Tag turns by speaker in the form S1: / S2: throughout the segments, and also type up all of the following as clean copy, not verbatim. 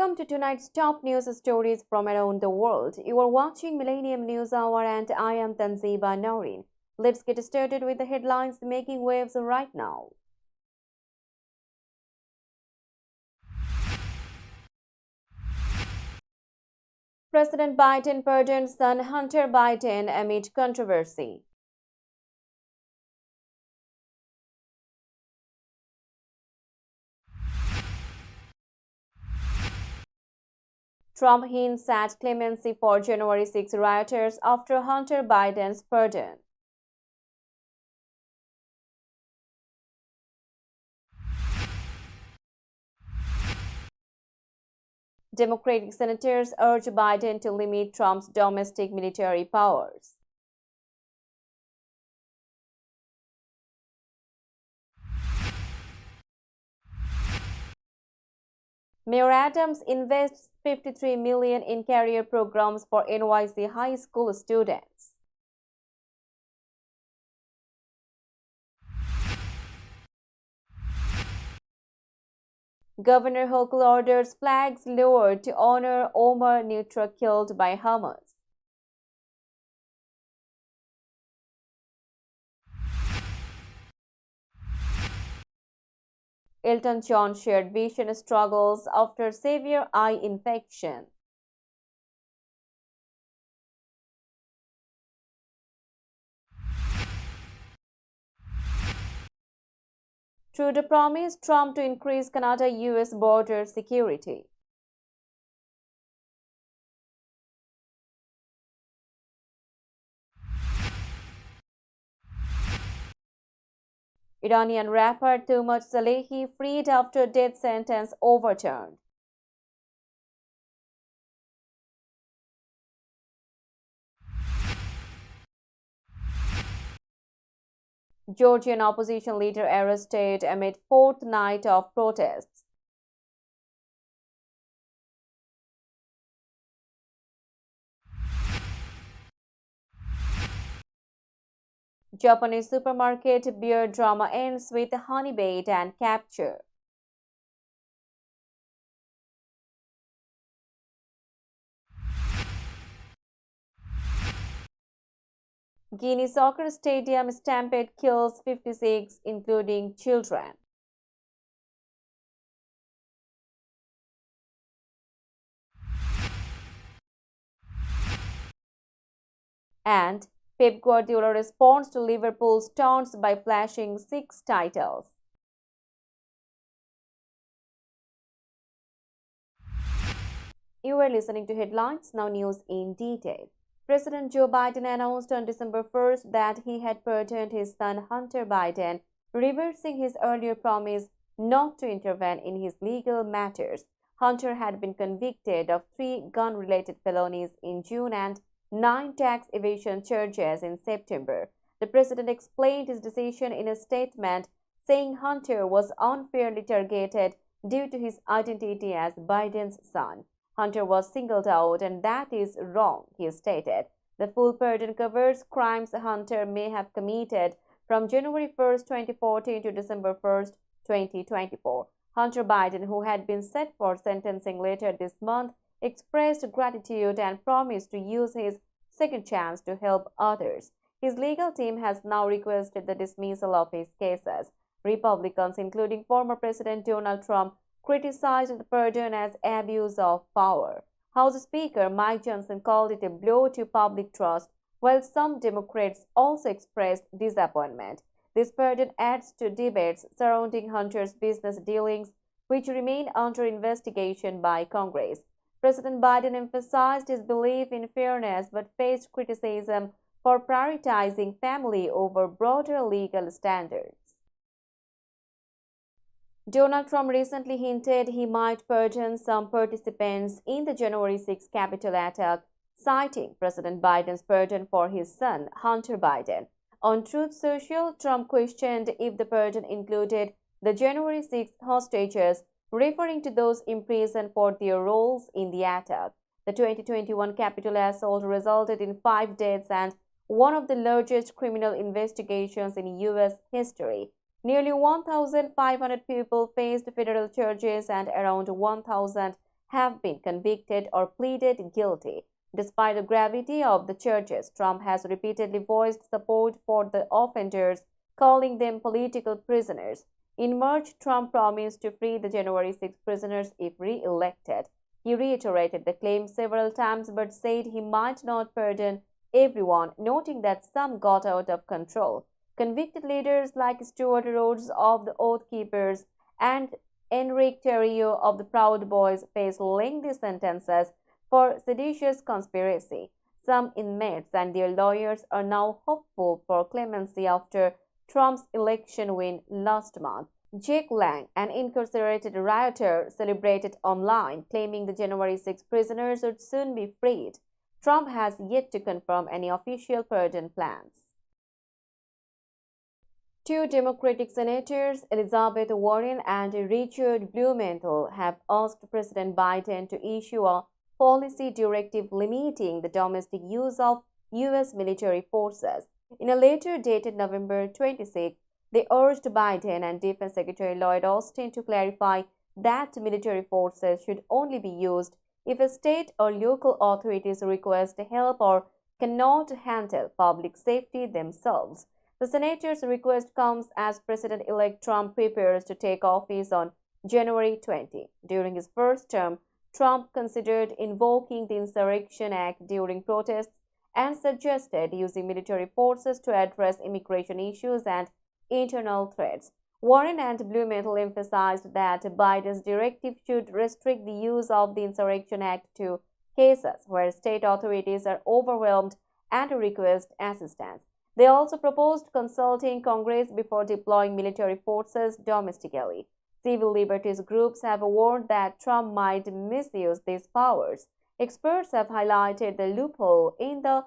S1: Welcome to tonight's top news stories from around the world. You are watching Millennium News Hour and I am Tanziba Noreen. Let's get started with the headlines making waves right now. President Biden pardons son Hunter Biden amid controversy. Trump hints at clemency for January 6 rioters after Hunter Biden's pardon. Democratic senators urge Biden to limit Trump's domestic military powers. Mayor Adams invests $53 million in career programs for NYC high school students. Governor Hochul orders flags lowered to honor Omar Nutra killed by Hamas. Elton John shared vision struggles after severe eye infection. Trudeau promised Trump to increase Canada-US border security. Iranian rapper Tuhmat Salehi freed after death sentence overturned. Georgian opposition leader arrested amid fourth night of protests. Japanese supermarket beer drama ends with honey bait and capture. Guinea soccer stadium stampede kills 56, including children. And Pep Guardiola responds to Liverpool's taunts by flashing 6 titles. You are listening to Headlines, now news in detail. President Joe Biden announced on December 1st that he had pardoned his son Hunter Biden, reversing his earlier promise not to intervene in his legal matters. Hunter had been convicted of 3 gun-related felonies in June and 9 tax evasion charges in September. The president explained his decision in a statement, saying Hunter was unfairly targeted due to his identity as Biden's son. Hunter was singled out, and that is wrong, he stated. The full pardon covers crimes Hunter may have committed from January 1st, 2014 to December 1st, 2024. Hunter Biden, who had been set for sentencing later this month, expressed gratitude and promised to use his second chance to help others. His legal team has now requested the dismissal of his cases. Republicans, including former President Donald Trump, criticized the pardon as abuse of power. House Speaker Mike Johnson called it a blow to public trust, while some Democrats also expressed disappointment. This pardon adds to debates surrounding Hunter's business dealings, which remain under investigation by Congress. President Biden emphasized his belief in fairness but faced criticism for prioritizing family over broader legal standards. Donald Trump recently hinted he might pardon some participants in the January 6 Capitol attack, citing President Biden's pardon for his son, Hunter Biden. On Truth Social, Trump questioned if the pardon included the January 6 hostages, referring to those imprisoned for their roles in the attack. The 2021 Capitol assault resulted in 5 deaths and one of the largest criminal investigations in U.S. history. Nearly 1,500 people faced federal charges and around 1,000 have been convicted or pleaded guilty. Despite the gravity of the charges, Trump has repeatedly voiced support for the offenders, calling them political prisoners. In March, Trump promised to free the January 6 prisoners if re-elected. He reiterated the claim several times but said he might not pardon everyone, noting that some got out of control. Convicted leaders like Stewart Rhodes of the Oath Keepers and Enrique Tarrio of the Proud Boys face lengthy sentences for seditious conspiracy. Some inmates and their lawyers are now hopeful for clemency after Trump's election win last month. Jake Lang, an incarcerated rioter, celebrated online, claiming the January 6 prisoners would soon be freed. Trump has yet to confirm any official pardon plans. Two Democratic senators, Elizabeth Warren and Richard Blumenthal, have asked President Biden to issue a policy directive limiting the domestic use of U.S. military forces. In a letter dated November 26, they urged Biden and Defense Secretary Lloyd Austin to clarify that military forces should only be used if a state or local authorities request help or cannot handle public safety themselves. The senator's request comes as President-elect Trump prepares to take office on January 20. During his first term, Trump considered invoking the Insurrection Act during protests and suggested using military forces to address immigration issues and internal threats. Warren and Blumenthal emphasized that Biden's directive should restrict the use of the Insurrection Act to cases where state authorities are overwhelmed and request assistance. They also proposed consulting Congress before deploying military forces domestically. Civil liberties groups have warned that Trump might misuse these powers. Experts have highlighted the loophole in the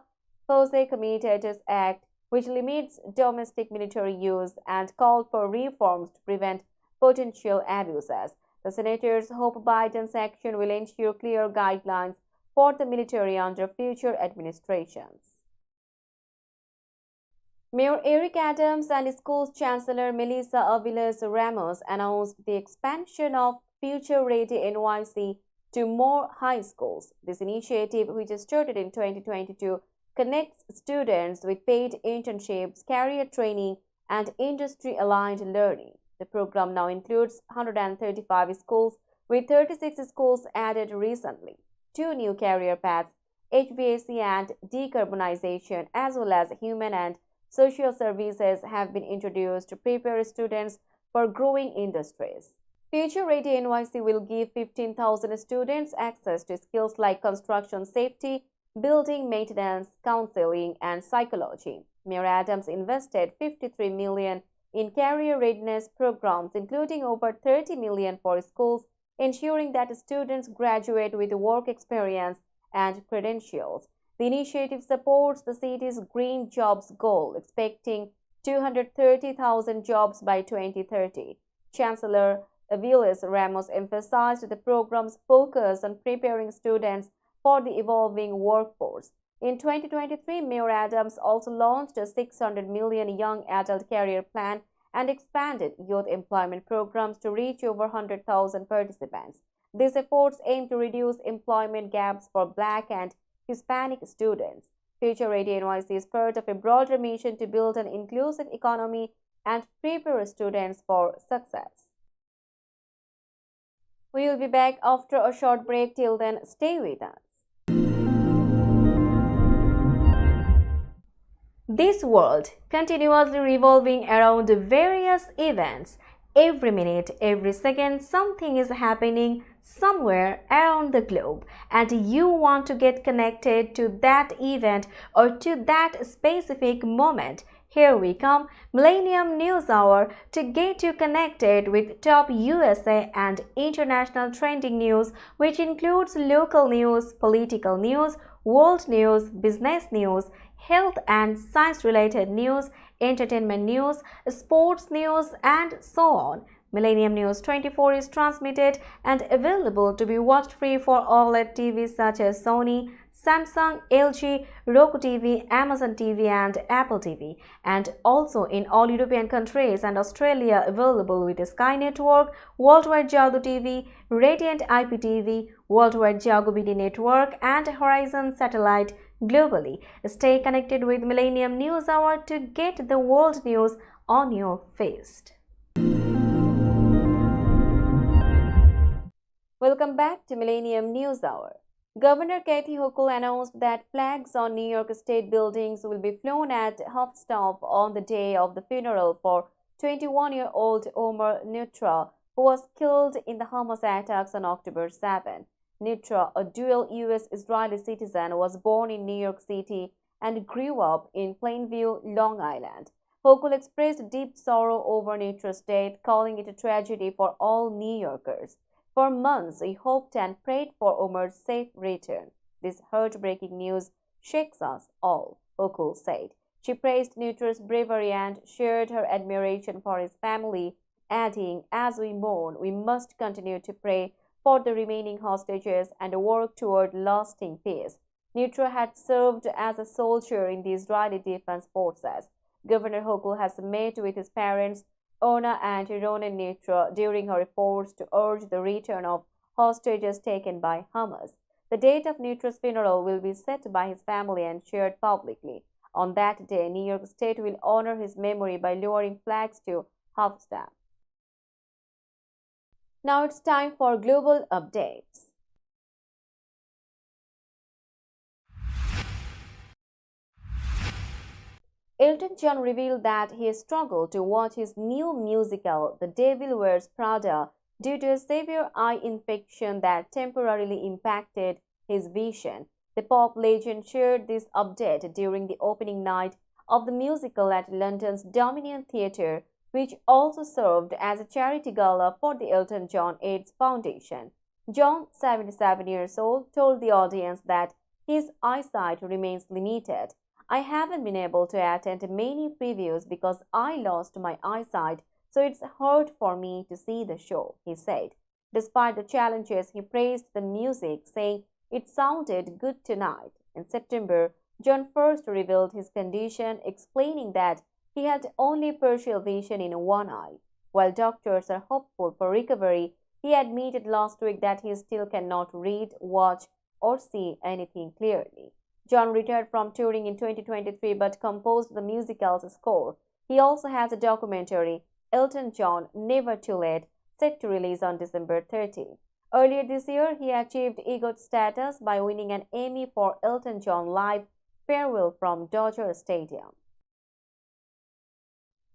S1: Posey Comitatus Act, which limits domestic military use, and called for reforms to prevent potential abuses. The senators hope Biden's action will ensure clear guidelines for the military under future administrations. Mayor Eric Adams and Schools Chancellor Melissa Aviles Ramos announced the expansion of Future Ready NYC to more high schools. This initiative, which started in 2022, connects students with paid internships, career training, and industry-aligned learning. The program now includes 135 schools, with 36 schools added recently. Two new career paths, HVAC and decarbonization, as well as human and social services, have been introduced to prepare students for growing industries. Future Ready NYC will give 15,000 students access to skills like construction safety, building maintenance, counseling, and psychology. Mayor Adams invested $53 million in career readiness programs, including over $30 million for schools, ensuring that students graduate with work experience and credentials. The initiative supports the city's green jobs goal, expecting 230,000 jobs by 2030. Chancellor Aviles Ramos emphasized the program's focus on preparing students for the evolving workforce. In 2023, Mayor Adams also launched a $600 million young adult career plan and expanded youth employment programs to reach over 100,000 participants. These efforts aim to reduce employment gaps for Black and Hispanic students. Future Ready NYC is part of a broader mission to build an inclusive economy and prepare students for success. We will be back after a short break. Till then, stay with us. This world continuously revolving around various events. Every minute, every second, something is happening somewhere around the globe, and you want to get connected to that event or to that specific moment. Here we come, Millennium News Hour, to get you connected with top USA and international trending news, which includes local news, political news, world news, business news, health and science-related news, entertainment news, sports news, and so on. Millennium News 24 is transmitted and available to be watched free for OLED TVs such as Sony, Samsung, LG, Roku TV, Amazon TV and Apple TV, and also in all European countries and Australia available with Sky Network, Worldwide Jago TV, Radiant IPTV, Worldwide Jago BD Network and Horizon Satellite globally. Stay connected with Millennium News Hour to get the world news on your fist. Welcome back to Millennium News Hour. Governor Kathy Hochul announced that flags on New York State buildings will be flown at half-staff on the day of the funeral for 21-year-old Omar Nutra, who was killed in the Hamas attacks on October 7. Nutra, a dual U.S.-Israeli citizen, was born in New York City and grew up in Plainview, Long Island. Hochul expressed deep sorrow over Nutra's death, calling it a tragedy for all New Yorkers. For months, we hoped and prayed for Omar's safe return. This heartbreaking news shakes us all, Hochul said. She praised Nutra's bravery and shared her admiration for his family, adding, "As we mourn, we must continue to pray for the remaining hostages and work toward lasting peace." Nutra had served as a soldier in the Israeli Defense Forces. Governor Hochul has met with his parents, Ona and Ronen Nutra, during her efforts to urge the return of hostages taken by Hamas. The date of Nutra's funeral will be set by his family and shared publicly. On that day, New York State will honor his memory by lowering flags to half-staff. Now it's time for global updates. Elton John revealed that he struggled to watch his new musical, The Devil Wears Prada, due to a severe eye infection that temporarily impacted his vision. The pop legend shared this update during the opening night of the musical at London's Dominion Theatre, which also served as a charity gala for the Elton John AIDS Foundation. John, 77 years old, told the audience that his eyesight remains limited. "I haven't been able to attend many previews because I lost my eyesight, so it's hard for me to see the show," he said. Despite the challenges, he praised the music, saying it sounded good tonight. In September, John first revealed his condition, explaining that he had only partial vision in one eye. While doctors are hopeful for recovery, he admitted last week that he still cannot read, watch, or see anything clearly. John retired from touring in 2023 but composed the musical's score. He also has a documentary, Elton John, Never Too Late, set to release on December 30. Earlier this year, he achieved EGOT status by winning an Emmy for Elton John Live Farewell from Dodger Stadium.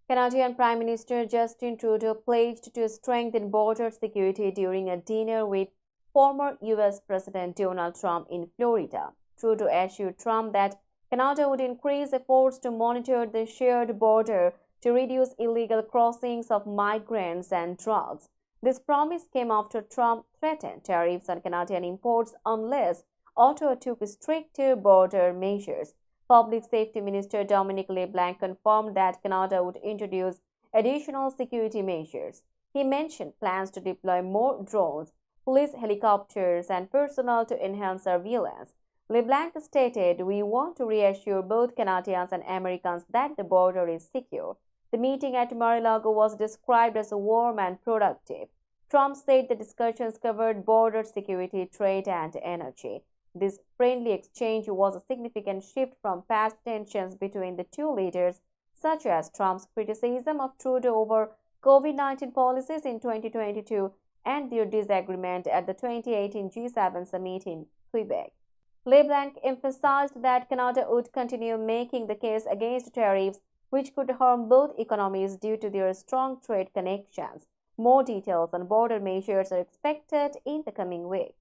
S1: Canadian Prime Minister Justin Trudeau pledged to strengthen border security during a dinner with former U.S. President Donald Trump in Florida. Trudeau assured Trump that Canada would increase efforts to monitor the shared border to reduce illegal crossings of migrants and drugs. This promise came after Trump threatened tariffs on Canadian imports unless Ottawa took stricter border measures. Public Safety Minister Dominic LeBlanc confirmed that Canada would introduce additional security measures. He mentioned plans to deploy more drones, police helicopters, and personnel to enhance surveillance. LeBlanc stated, "We want to reassure both Canadians and Americans that the border is secure." The meeting at Mar-a-Lago was described as warm and productive. Trump said the discussions covered border security, trade, and energy. This friendly exchange was a significant shift from past tensions between the two leaders, such as Trump's criticism of Trudeau over COVID-19 policies in 2022 and their disagreement at the 2018 G7 summit in Quebec. LeBlanc emphasized that Canada would continue making the case against tariffs, which could harm both economies due to their strong trade connections. More details on border measures are expected in the coming weeks.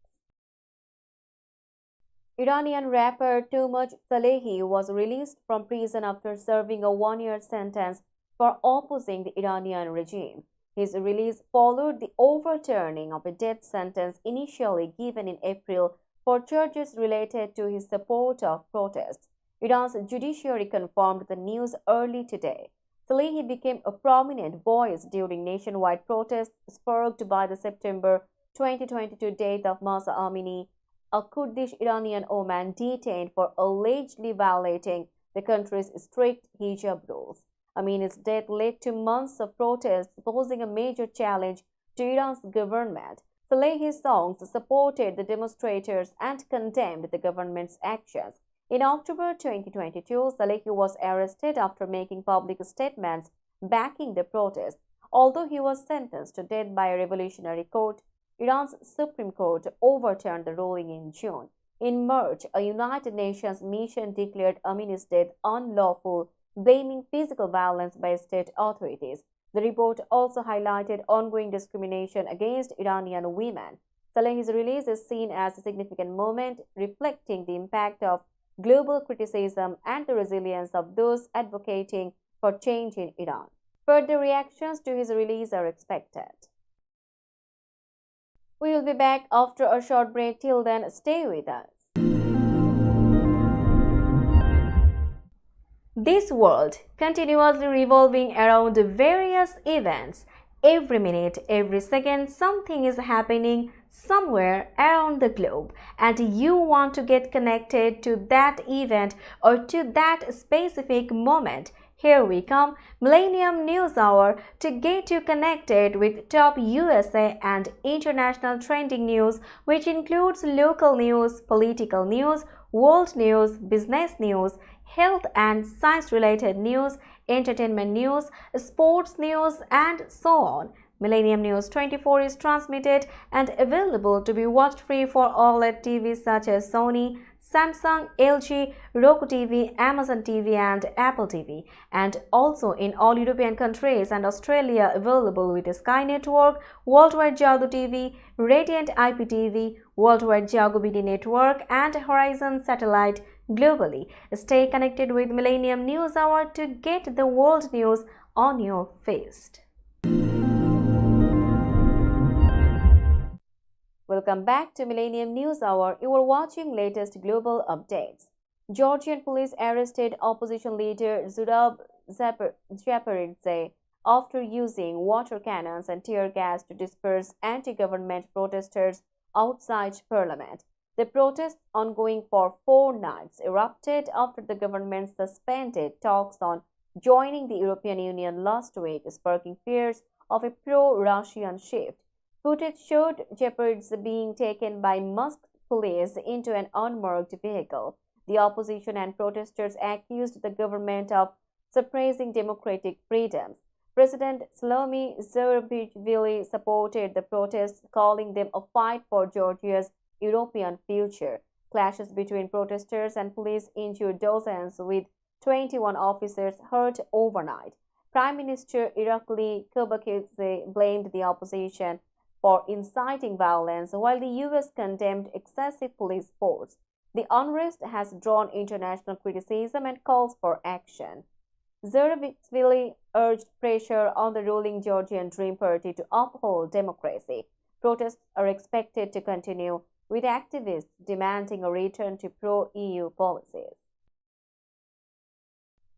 S1: Iranian rapper Toomaj Salehi was released from prison after serving a one-year sentence for opposing the Iranian regime. His release followed the overturning of a death sentence initially given in April for charges related to his support of protests. Iran's judiciary confirmed the news early today. Salehi became a prominent voice during nationwide protests sparked by the September 2022 death of Mahsa Amini, a Kurdish Iranian woman detained for allegedly violating the country's strict hijab rules. Amini's death led to months of protests, posing a major challenge to Iran's government. Salehi's songs supported the demonstrators and condemned the government's actions. In October 2022, Salehi was arrested after making public statements backing the protest. Although he was sentenced to death by a revolutionary court, Iran's Supreme Court overturned the ruling in June. In March, a United Nations mission declared Amini's death unlawful, blaming physical violence by state authorities. The report also highlighted ongoing discrimination against Iranian women. Salehi's release is seen as a significant moment, reflecting the impact of global criticism and the resilience of those advocating for change in Iran. Further reactions to his release are expected. We will be back after a short break. Till then, stay with us. This world continuously revolving around various events. Every minute, every second, something is happening somewhere around the globe, and you want to get connected to that event or to that specific moment. Here we come, Millennium News Hour, to get you connected with top USA and international trending news, which includes local news, political news, world news, business news, health and science-related news, entertainment news, sports news, and so on. Millennium News 24 is transmitted and available to be watched free for OLED TVs such as Sony, Samsung, LG, Roku TV, Amazon TV, and Apple TV, and also in all European countries and Australia available with Sky Network, Worldwide Jago TV, Radiant IPTV, Worldwide Jago BD Network, and Horizon Satellite globally. Stay connected with Millennium News Hour to get the world news on your feast. Welcome back to Millennium News Hour. You are watching latest global updates. Georgian police arrested opposition leader Zurab Japaridze after using water cannons and tear gas to disperse anti-government protesters outside parliament. The protests, ongoing for 4 nights, erupted after the government suspended talks on joining the European Union last week, sparking fears of a pro-Russian shift. Footage showed Japaridze being taken by masked police into an unmarked vehicle. The opposition and protesters accused the government of suppressing democratic freedoms. President Slomi Zurabishvili supported the protests, calling them a fight for Georgia's European future. Clashes between protesters and police injured dozens, with 21 officers hurt overnight. Prime Minister Irakli Kobakidze blamed the opposition for inciting violence, while the U.S. condemned excessive police force. The unrest has drawn international criticism and calls for action. Zurabishvili urged pressure on the ruling Georgian Dream Party to uphold democracy. Protests are expected to continue, with activists demanding a return to pro-EU policies.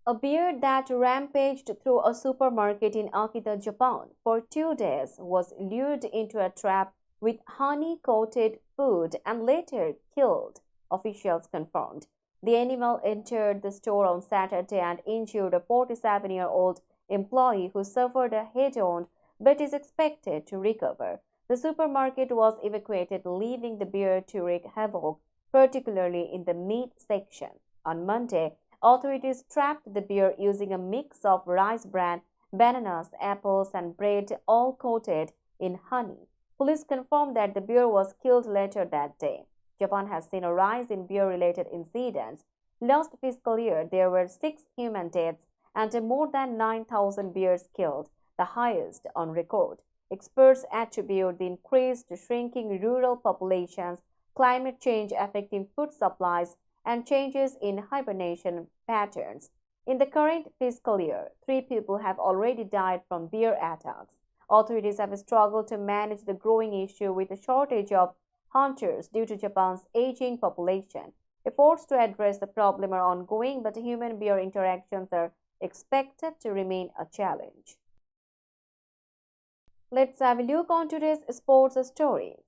S1: A bear that rampaged through a supermarket in Akita, Japan for 2 days was lured into a trap with honey-coated food and later killed, officials confirmed. The animal entered the store on Saturday and injured a 47-year-old employee who suffered a head-on but is expected to recover. The supermarket was evacuated, leaving the bear to wreak havoc, particularly in the meat section. On Monday, authorities trapped the bear using a mix of rice bran, bananas, apples, and bread, all coated in honey. Police confirmed that the bear was killed later that day. Japan has seen a rise in bear-related incidents. Last fiscal year, there were 6 human deaths and more than 9,000 bears killed, the highest on record. Experts attribute the increase to shrinking rural populations, climate change affecting food supplies, and changes in hibernation patterns. In the current fiscal year, 3 people have already died from bear attacks. Authorities have struggled to manage the growing issue with a shortage of hunters due to Japan's aging population. Efforts to address the problem are ongoing, but human-bear interactions are expected to remain a challenge. Let's have a look on today's sports stories.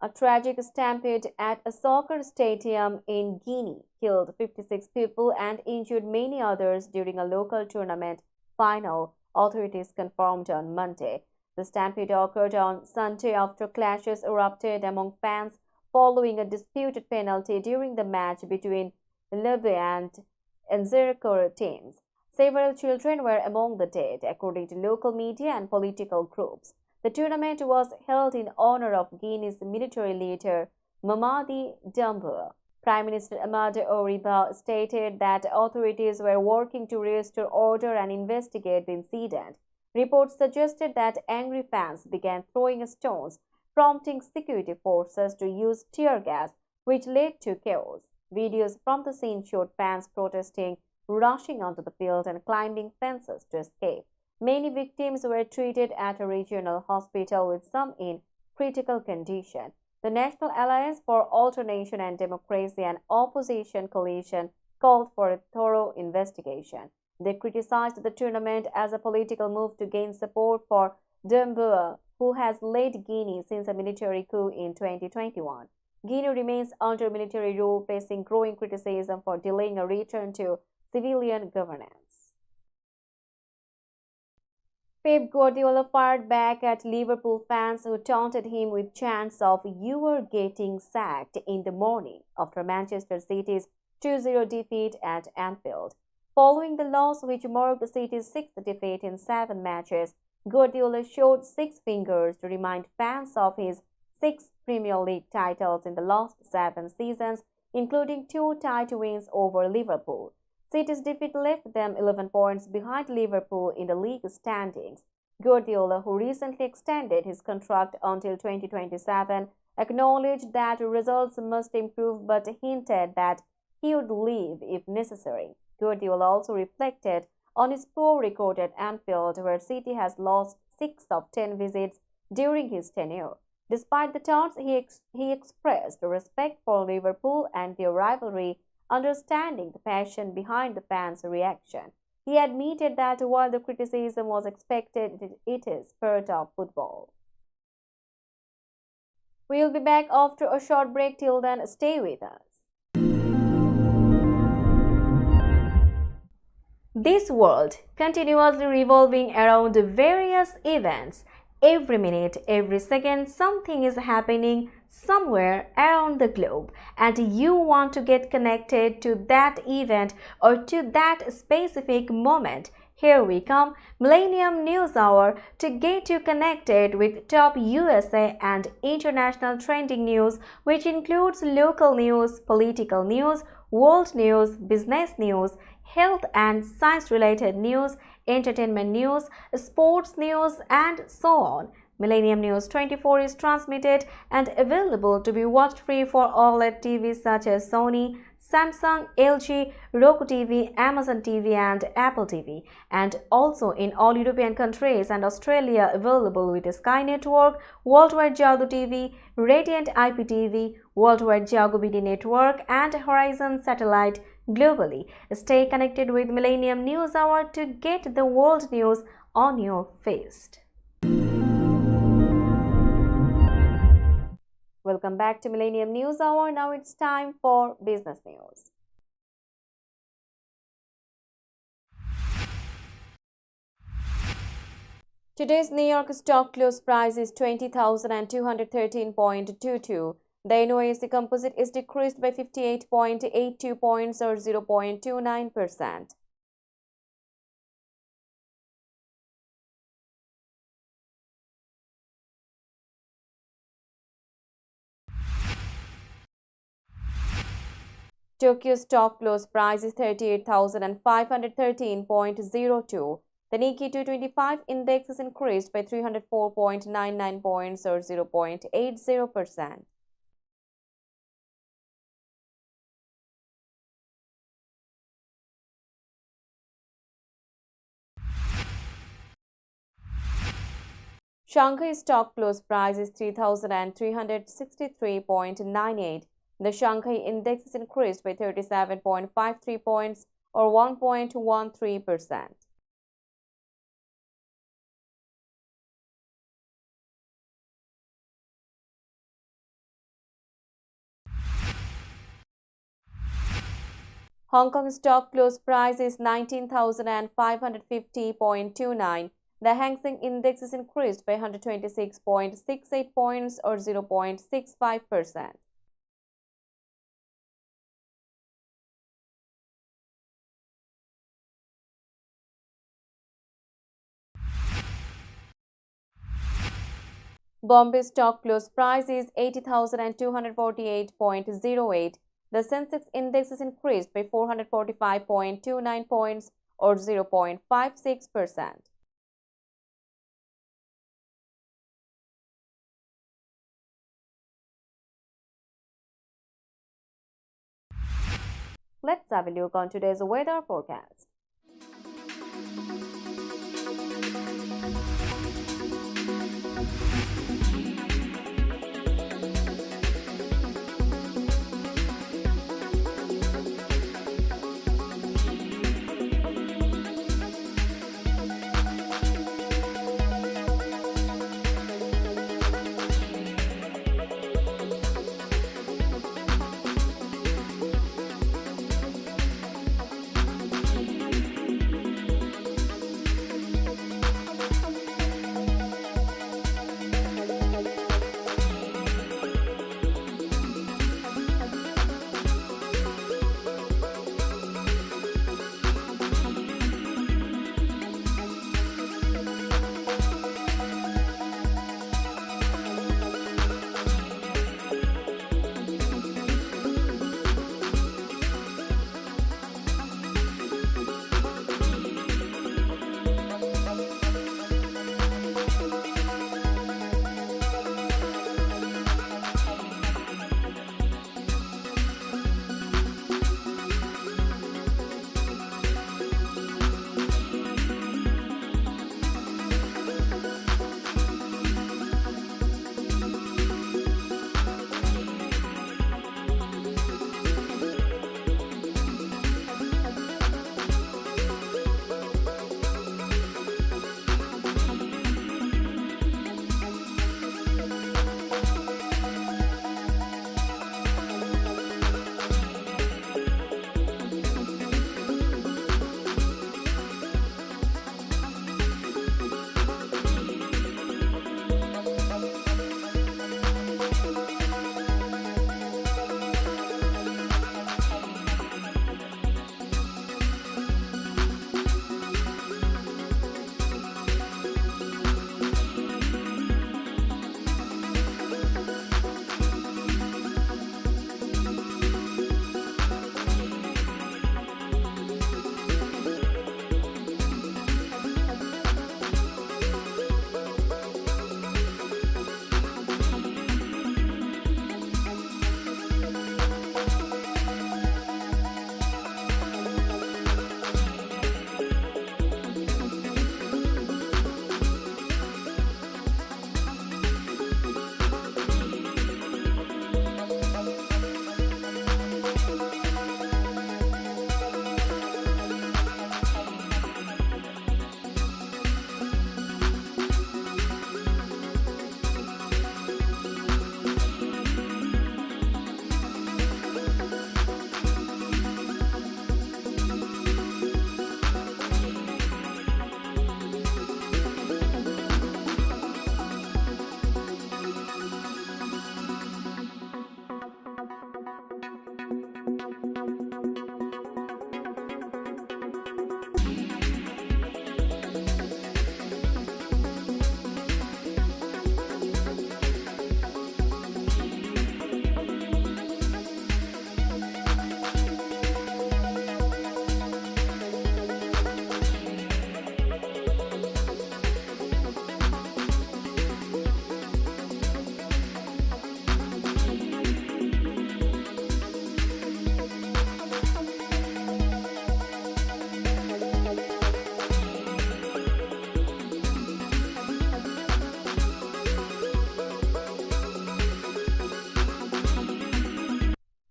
S1: A tragic stampede at a soccer stadium in Guinea killed 56 people and injured many others during a local tournament final, authorities confirmed on Monday. The stampede occurred on Sunday after clashes erupted among fans following a disputed penalty during the match between Libya and Nzerkor teams. Several children were among the dead, according to local media and political groups. The tournament was held in honor of Guinea's military leader Mamadi Doumbouya. Prime Minister Amadou Oriba stated that authorities were working to restore order and investigate the incident. Reports suggested that angry fans began throwing stones, prompting security forces to use tear gas, which led to chaos. Videos from the scene showed fans protesting, rushing onto the field, and climbing fences to escape. Many victims were treated at a regional hospital, with some in critical condition. The National Alliance for Alternation and Democracy and Opposition Coalition called for a thorough investigation. They criticized the tournament as a political move to gain support for Doumbouya, who has led Guinea since a military coup in 2021. Guinea remains under military rule, facing growing criticism for delaying a return to civilian governance. Pep Guardiola fired back at Liverpool fans who taunted him with chants of "You are getting sacked" in the morning after Manchester City's 2-0 defeat at Anfield. Following the loss, which marked City's sixth defeat in 7 matches, Guardiola showed 6 fingers to remind fans of his 6 Premier League titles in the last 7 seasons, including 2 tight wins over Liverpool. City's defeat left them 11 points behind Liverpool in the league standings. Guardiola, who recently extended his contract until 2027, acknowledged that results must improve but hinted that he would leave if necessary. Guardiola also reflected on his poor record at Anfield, where City has lost 6 of 10 visits during his tenure. Despite the taunts, he expressed respect for Liverpool and their rivalry, understanding the passion behind the fans' reaction. He admitted that while the criticism was expected, it is part of football. We'll be back after a short break. Till then, stay with us. This world continuously revolving around various events. Every minute, every second, something is happening somewhere around the globe, and you want to get connected to that event or to that specific moment. Here we come, Millennium News Hour, to get you connected with top USA and international trending news, which includes local news, political news, world news, business news, health and science-related news, entertainment news, sports news, and so on. Millennium News 24 is transmitted and available to be watched free for OLED TVs such as Sony, Samsung, LG, Roku TV, Amazon TV, and Apple TV, and also in all European countries and Australia available with Sky Network, Worldwide Jago TV, Radiant IPTV, Worldwide Jago BD Network, and Horizon Satellite globally. Stay connected with Millennium News Hour to get the world news on your fist. Welcome back to Millennium News Hour. Now it's time for business news. Today's New York stock close price is 20,213.22. The NYSE Composite is decreased by 58.82 points or 0.29%. Tokyo stock close price is 38,513.02. The Nikkei 225 index is increased by 304.99 points or 0.80%. Shanghai stock close price is 3,363.98. The Shanghai index is increased by 37.53 points or 1.13%. Hong Kong stock close price is 19,550.29. The Hang Seng Index is increased by 126.68 points or 0.65%. Bombay stock close price is 80,248.08. The Sensex Index is increased by 445.29 points or 0.56%. Let's have a look on today's weather forecast.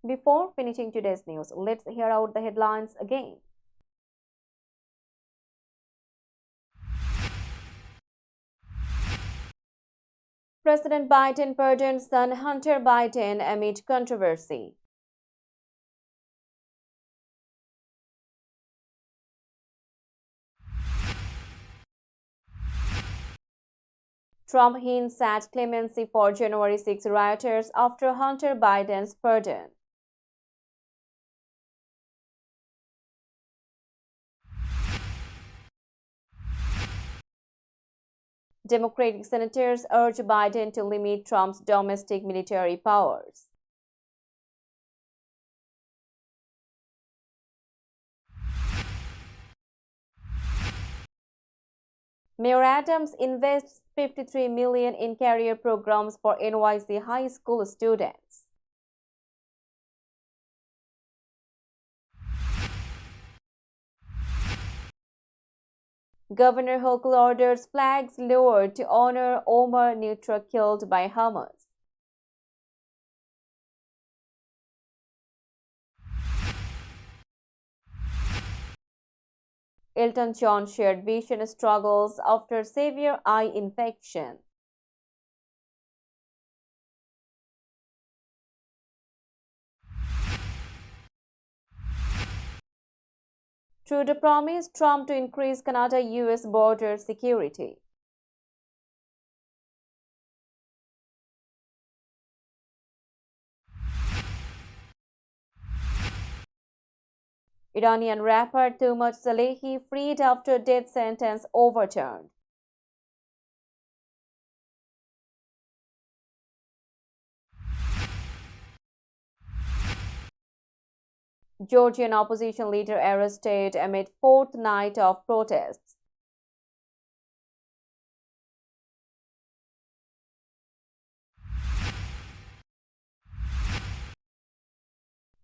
S1: Before finishing today's news, let's hear out the headlines again. President Biden pardons son Hunter Biden amid controversy. Trump hints at clemency for January 6 rioters after Hunter Biden's pardon. Democratic senators urge Biden to limit Trump's domestic military powers. Mayor Adams invests $53 million in career programs for NYC high school students. Governor Hochul orders flags lowered to honor Omar Nutra killed by Hamas. Elton John shared vision struggles after severe eye infection. Trudeau promised Trump to increase Canada-US border security. Iranian rapper Tuhmat Salehi freed after death sentence overturned. Georgian opposition leader arrested amid fourth night of protests.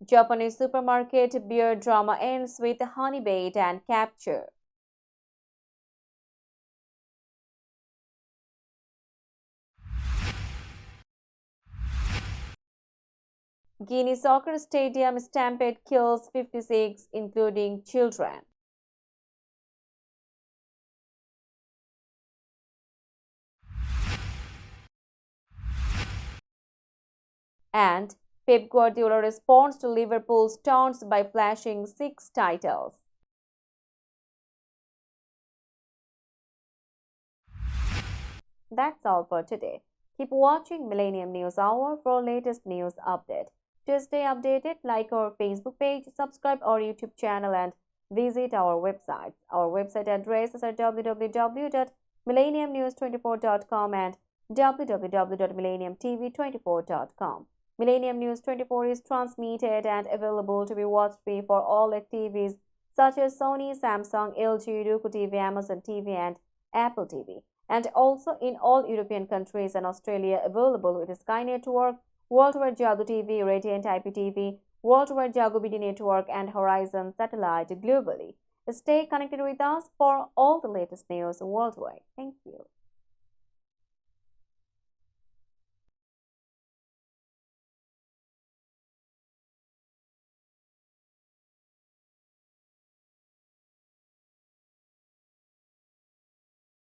S1: Japanese supermarket beer drama ends with honey bait and capture. Guinea soccer stadium stampede kills 56, including children. And Pep Guardiola responds to Liverpool's taunts by flashing 6 titles. That's all for today. Keep watching Millennium News Hour for latest news update. To stay updated, like our Facebook page, subscribe our YouTube channel and visit our website. Our website addresses are www.millenniumnews24.com and www.millenniumtv24.com. Millennium News 24 is transmitted and available to be watched free for all TVs such as Sony, Samsung, LG, Roku TV, Amazon TV and Apple TV, and also in all European countries and Australia available with Sky Network, Worldwide Jago TV, Radiant IPTV, Worldwide Jago BD Network and Horizon Satellite globally. Stay connected with us for all the latest news worldwide. Thank you.